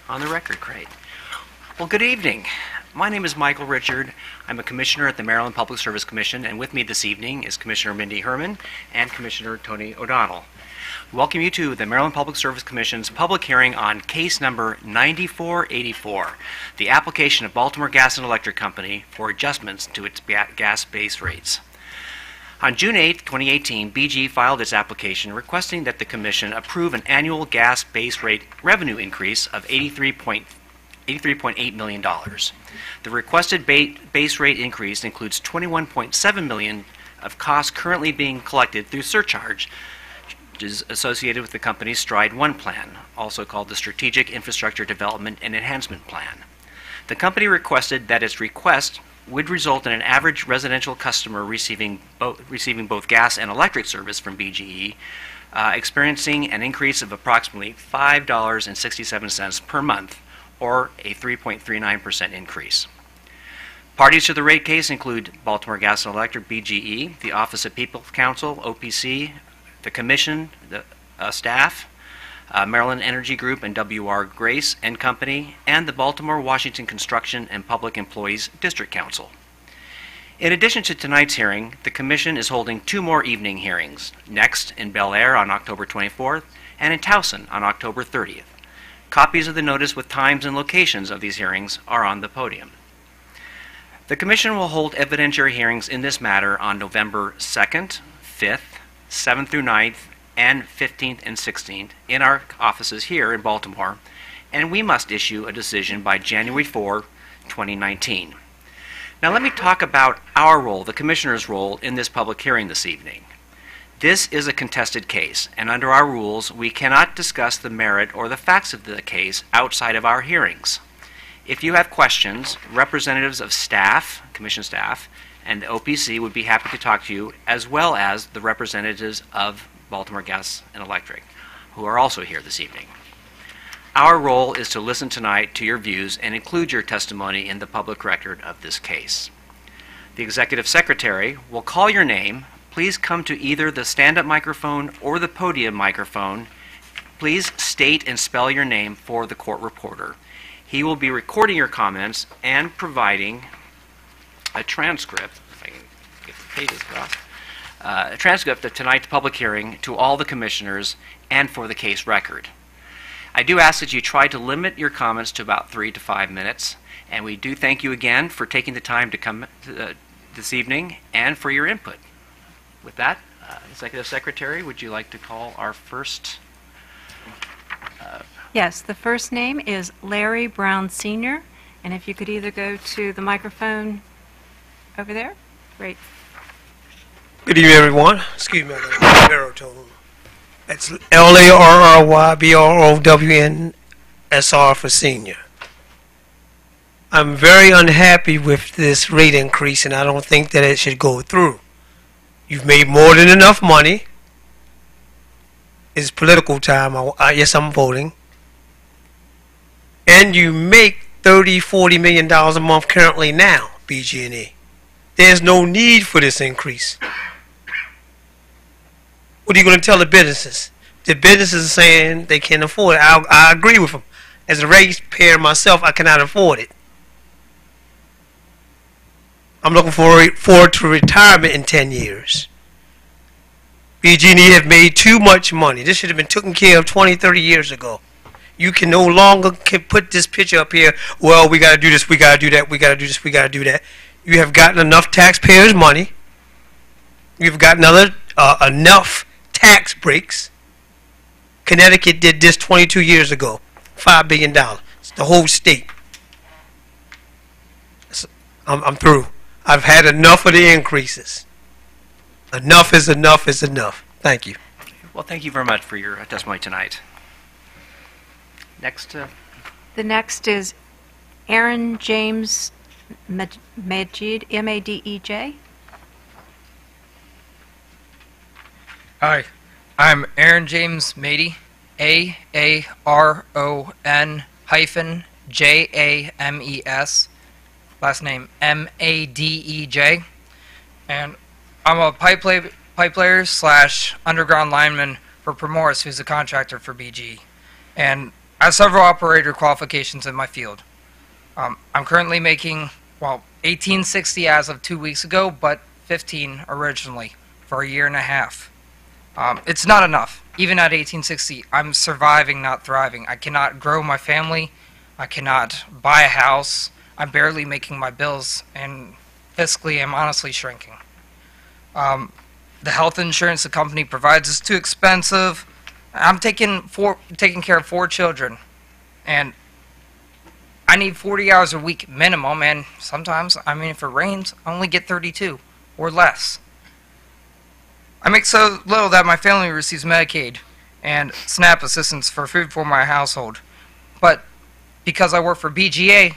On the record, great. Well, good evening. My name is Michael Richard. I'm a commissioner at the Maryland Public Service Commission, and with me this evening is Commissioner Mindy Herman and Commissioner Tony O'Donnell. Welcome you to the Maryland Public Service Commission's public hearing on case number 9484, the application of Baltimore Gas and Electric Company for adjustments to its gas base rates. On June 8, 2018, BGE filed its application requesting that the Commission approve an annual gas base rate revenue increase of $83.8 million. The requested base rate increase includes $21.7 million of costs currently being collected through surcharge, which is associated with the company's Stride 1 plan, also called the Strategic Infrastructure Development and Enhancement Plan. The company requested that its request would result in an average residential customer receiving both gas and electric service from BGE experiencing an increase of approximately $5.67 per month, or a 3.39% increase. Parties to the rate case include Baltimore Gas and Electric, BGE, the Office of People's Counsel, OPC, the Commission, the staff, Maryland Energy Group and W.R. Grace and Company, and the Baltimore Washington Construction and Public Employees District Council. In addition to tonight's hearing, the Commission is holding two more evening hearings, next in Bel Air on October 24th and in Towson on October 30th. Copies of the notice with times and locations of these hearings are on the podium. The Commission will hold evidentiary hearings in this matter on November 2nd, 5th, 7th through 9th, and 15th and 16th in our offices here in Baltimore, and we must issue a decision by January 4, 2019. Now let me talk about our role, the Commissioner's role, in this public hearing this evening. This is a contested case, and under our rules, we cannot discuss the merit or the facts of the case outside of our hearings. If you have questions, representatives of staff, Commission staff, and the OPC would be happy to talk to you, as well as the representatives of Baltimore Gas and Electric, who are also here this evening. Our role is to listen tonight to your views and include your testimony in the public record of this case. The Executive Secretary will call your name. Please come to either the stand-up microphone or the podium microphone. Please state and spell your name for the court reporter. He will be recording your comments and providing a transcript, if I can get the pages across, a transcript of tonight's public hearing to all the commissioners and for the case record. I do ask that you try to limit your comments to about 3 to 5 minutes, and we do thank you again for taking the time to come this evening and for your input. With that, Executive Secretary, would you like to call our first? Yes, the first name is Larry Brown Sr., and if you could either go to the microphone over there. Great. Good evening, everyone. Excuse me, I got a baritone. That's LARRYBROWNSR for senior. I'm very unhappy with this rate increase, and I don't think that it should go through. You've made more than enough money. It's political time. Yes, I'm voting. And you make $30–40 million a month currently now, BG&E. There's no need for this increase. What are you going to tell the businesses? The businesses are saying they can't afford it. I agree with them. As a ratepayer myself, I cannot afford it. I'm looking forward to retirement in 10 years. BG&E have made too much money. This should have been taken care of 20–30 years ago. You can no longer put this picture up here, well, we got to do this, we got to do that, we got to do this, we got to do that. You have gotten enough taxpayers' money. You've gotten enough tax breaks. Connecticut did this 22 years ago. $5 billion. It's the whole state. I'm through. I've had enough of the increases. Enough is enough is enough. Thank you. Well, thank you very much for your testimony tonight. Next. The next is Aaron James Madej, M-A-D-E-J. Hi, I'm Aaron James Mady, A-A-R-O-N-James, last name M-A-D-E-J, and I'm a pipe layer / underground lineman for Primoris, who's a contractor for BG. And I have several operator qualifications in my field. I'm currently making, well, 1860 as of 2 weeks ago, but 15 originally for a year and a half. It's not enough. Even at 1860, I'm surviving, not thriving. I cannot grow my family. I cannot buy a house. I'm barely making my bills, and fiscally, I'm honestly shrinking. The health insurance the company provides is too expensive. I'm taking care of 4 children, and I need 40 hours a week minimum, and sometimes, I mean, if it rains, I only get 32 or less. I make so little that my family receives Medicaid and SNAP assistance for food for my household. But because I work for BGA,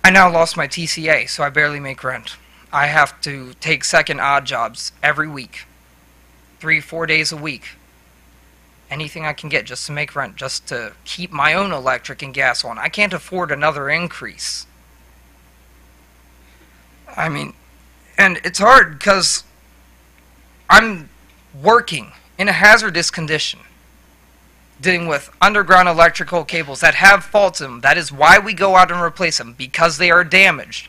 I now lost my TCA, so I barely make rent. I have to take second odd jobs every week, 3-4 days a week. Anything I can get just to make rent, just to keep my own electric and gas on. I can't afford another increase. I mean, and it's hard because I'm working in a hazardous condition, dealing with underground electrical cables that have faults in them. That is why we go out and replace them, because they are damaged.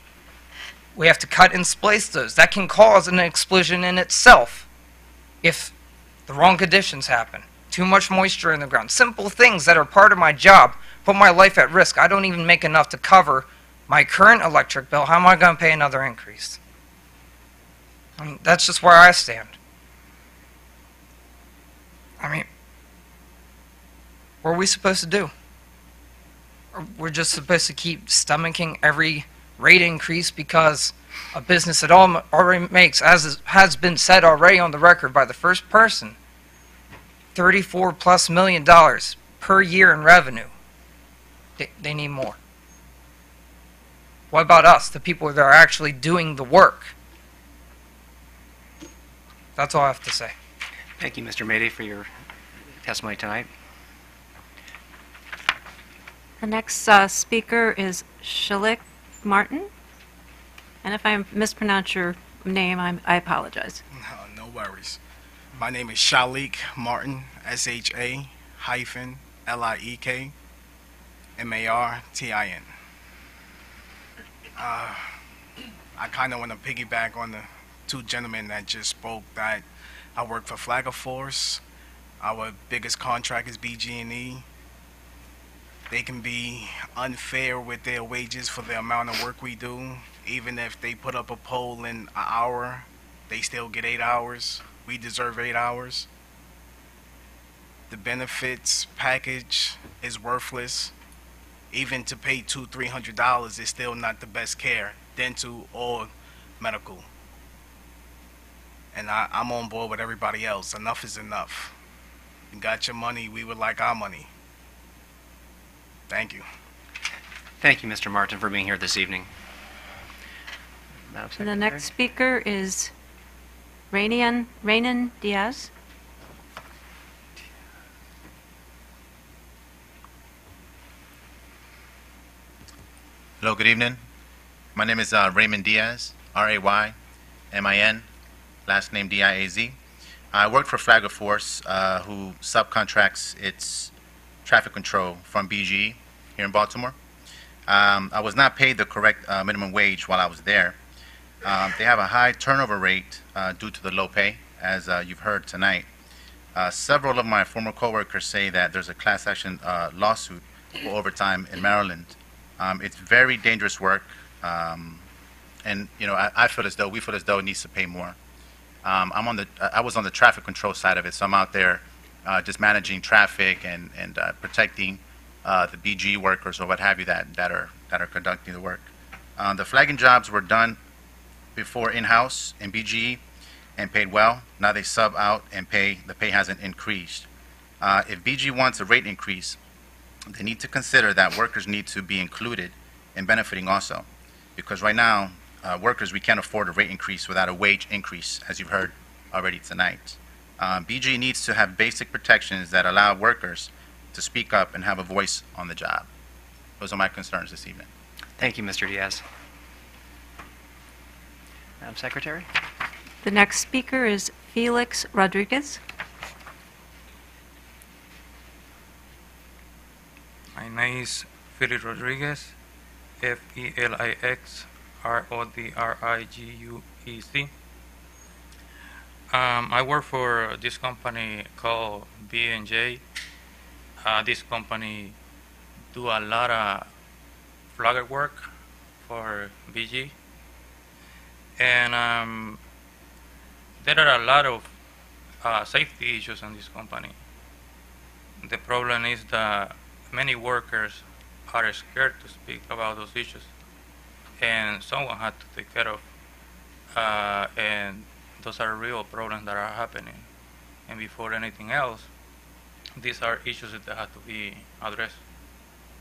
We have to cut and splice those. That can cause an explosion in itself if the wrong conditions happen. Too much moisture in the ground. Simple things that are part of my job put my life at risk. I don't even make enough to cover my current electric bill. How am I going to pay another increase? And that's just where I stand. I mean, what are we supposed to do? We're just supposed to keep stomaching every rate increase because a business that already makes, as has been said already on the record by the first person, $34+ million per year in revenue. They need more. What about us, the people that are actually doing the work? That's all I have to say. Thank you, Mr. Mayday, for your testimony tonight. The next speaker is Shalik Martin. And if I mispronounce your name, I apologize. No worries. My name is Shalik Martin, SHA-LIEK MARTIN. I kind of want to piggyback on the 2 gentlemen that just spoke that I work for Flagler Force. Our biggest contract is BG&E. They can be unfair with their wages for the amount of work we do. Even if they put up a pole in an hour, they still get 8 hours. We deserve 8 hours. The benefits package is worthless. Even to pay $200-300 is still not the best care, dental or medical. And I'm on board with everybody else. Enough is enough. You got your money, we would like our money. Thank you. Thank you, Mr. Martin, for being here this evening. Madam And Secretary. the next speaker is Raynan Diaz. Hello, good evening. My name is Raymond Diaz, R-A-Y-M-I-N, last name D-I-A-Z. I work for Flagler Force, who subcontracts its traffic control from BGE here in Baltimore. I was not paid the correct minimum wage while I was there. They have a high turnover rate due to the low pay, as you've heard tonight. Several of my former coworkers say that there's a class action lawsuit for overtime in Maryland. It's very dangerous work, and you know, we feel as though it needs to pay more. I was on the traffic control side of it, so I'm out there just managing traffic and protecting the BG workers or what have you that are conducting the work. The flagging jobs were done before in-house in BGE and paid well. Now they sub out and the pay hasn't increased. If BG wants a rate increase, they need to consider that workers need to be included in benefiting also. Because right now, workers, we can't afford a rate increase without a wage increase, as you've heard already tonight. BG needs to have basic protections that allow workers to speak up and have a voice on the job. Those are my concerns this evening. Thank you, Mr. Diaz. Madam Secretary. The next speaker is Felix Rodriguez. My name is Felix Rodriguez, Felixrodriguez. I work for this company called B&J. This company do a lot of flagger work for BG, and there are a lot of safety issues in this company. The problem is that many workers are scared to speak about those issues, and someone had to take care of. And those are real problems that are happening. And before anything else, these are issues that have to be addressed.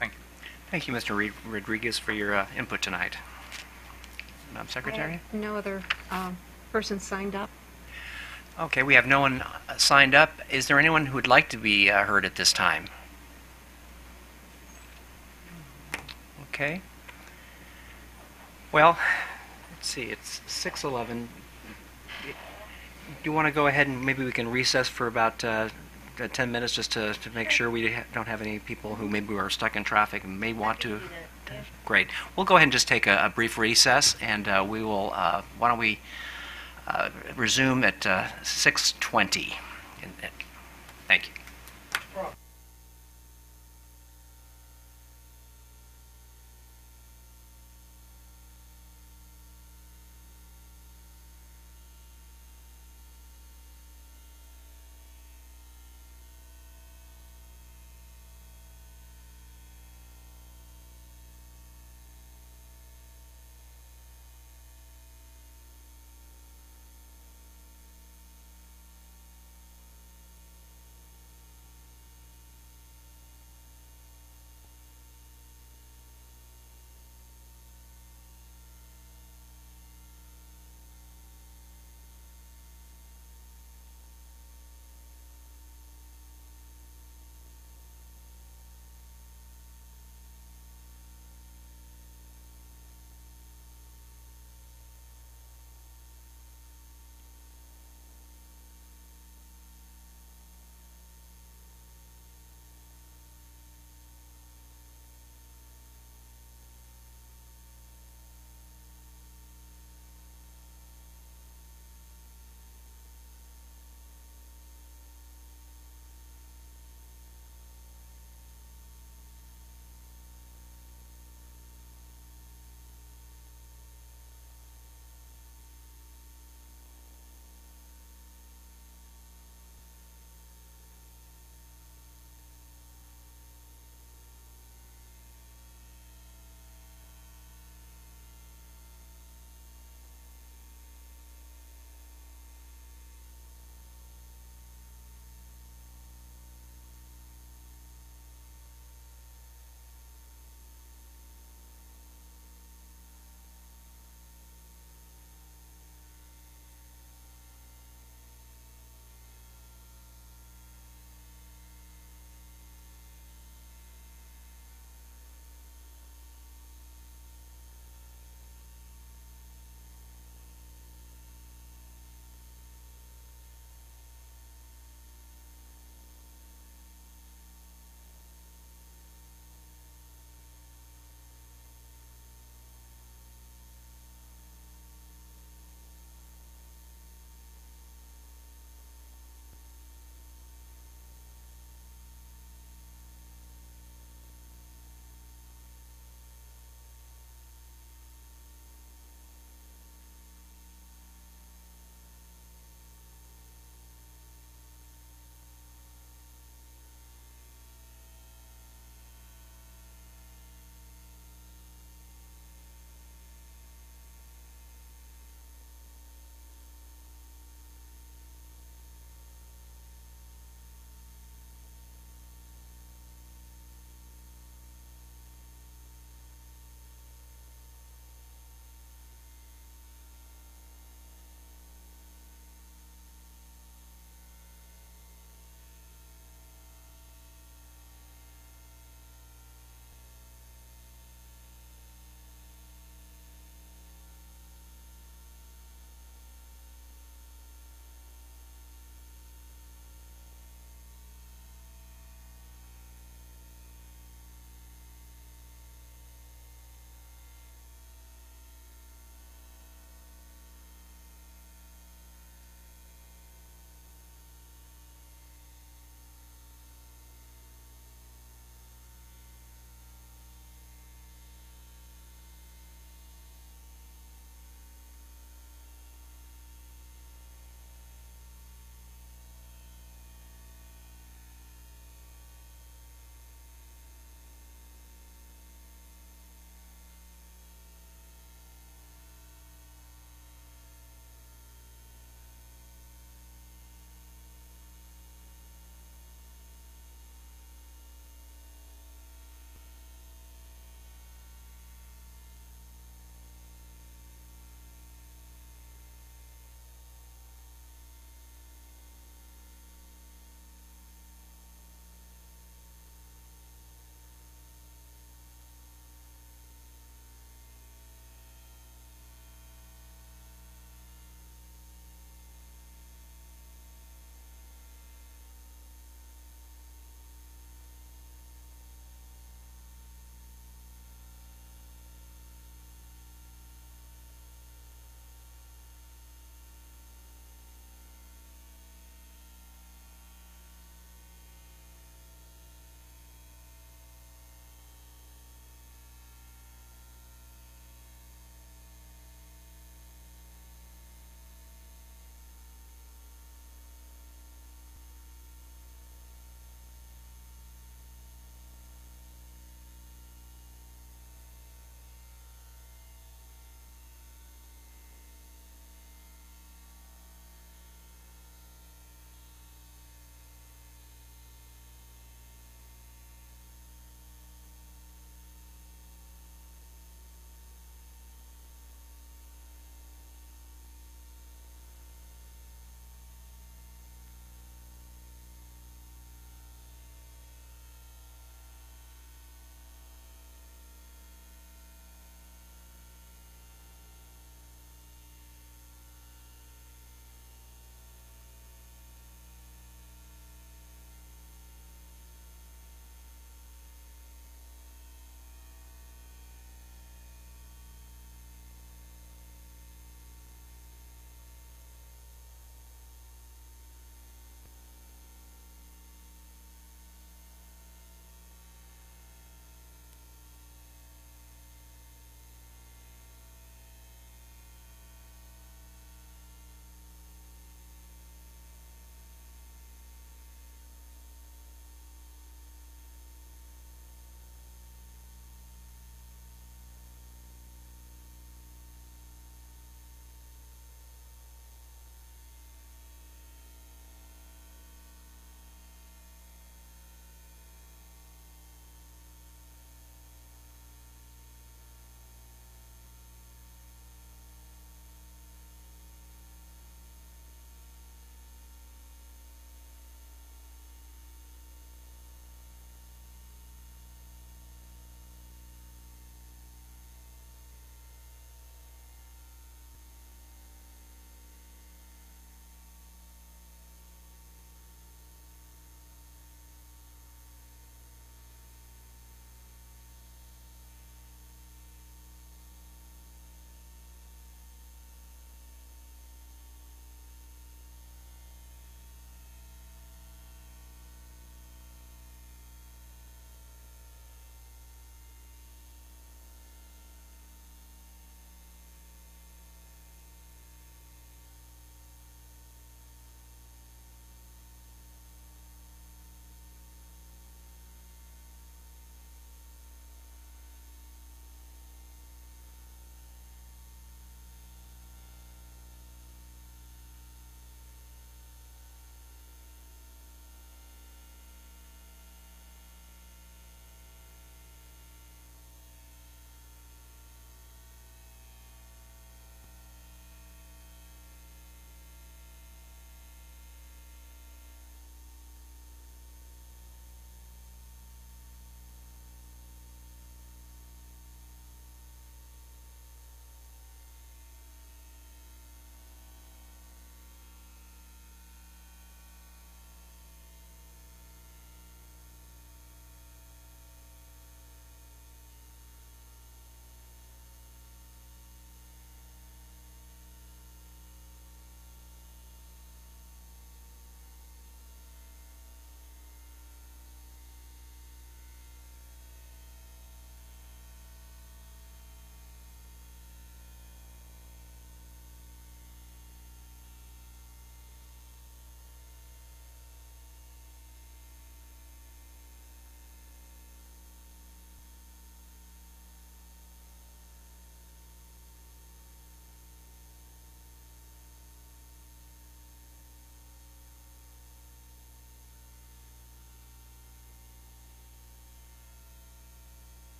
Thank you. Thank you, Mr. Rodriguez, for your input tonight. Madam Secretary? No other persons signed up. Okay, we have no one signed up. Is there anyone who would like to be heard at this time? Okay. Well, let's see, it's 6:11. Do you want to go ahead and maybe we can recess for about 10 minutes just to make sure we don't have any people who maybe are stuck in traffic and may want to? Great. We'll go ahead and just take a brief recess, and we will, why don't we resume at 6:20. Thank you.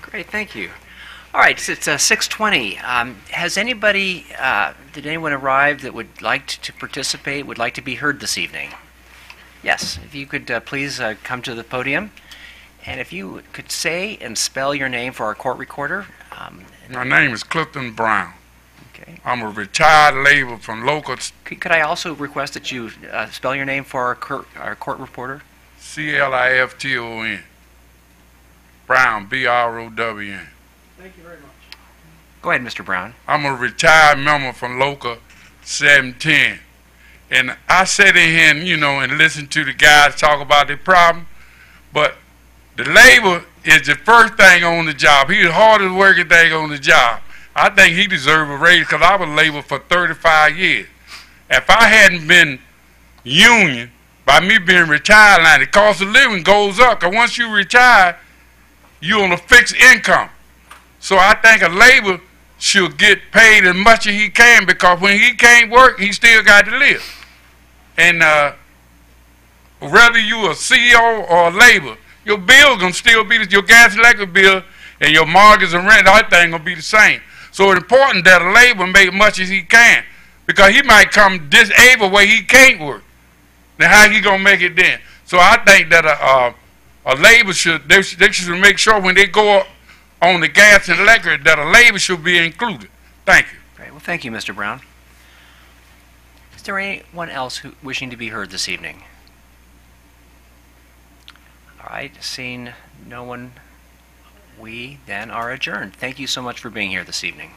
Great, thank you. All right, so it's 6:20. Has anybody, did anyone arrive that would like to participate, would like to be heard this evening? Yes, if you could please come to the podium. And if you could say and spell your name for our court recorder. My name is Clifton Brown. Okay. I'm a retired laborer from local Could I also request that you spell your name for our court reporter? Clifton. Brown, Brown. Go ahead, Mr. Brown. I'm a retired member from local 710. And I sit in here and, and listen to the guys talk about their problem. But the labor is the first thing on the job. He's the hardest working thing on the job. I think he deserves a raise because I was labor for 35 years. If I hadn't been union, by me being retired now, the cost of living goes up. Because once you retire, you're on a fixed income. So I think a labor should get paid as much as he can because when he can't work, he still got to live. And whether you a CEO or a labor, your bill gonna still be your gas and electric bill and your mortgage and rent, everything gonna be the same. So it's important that a labor make as much as he can because he might come disabled where he can't work. Now how he gonna make it then? So I think that a labor they should make sure when they go up on the gas and electric that a labor should be included. Thank you. Great. Well, thank you, Mr. Brown. Is there anyone else wishing to be heard this evening? All right, seeing no one, we then are adjourned. Thank you so much for being here this evening.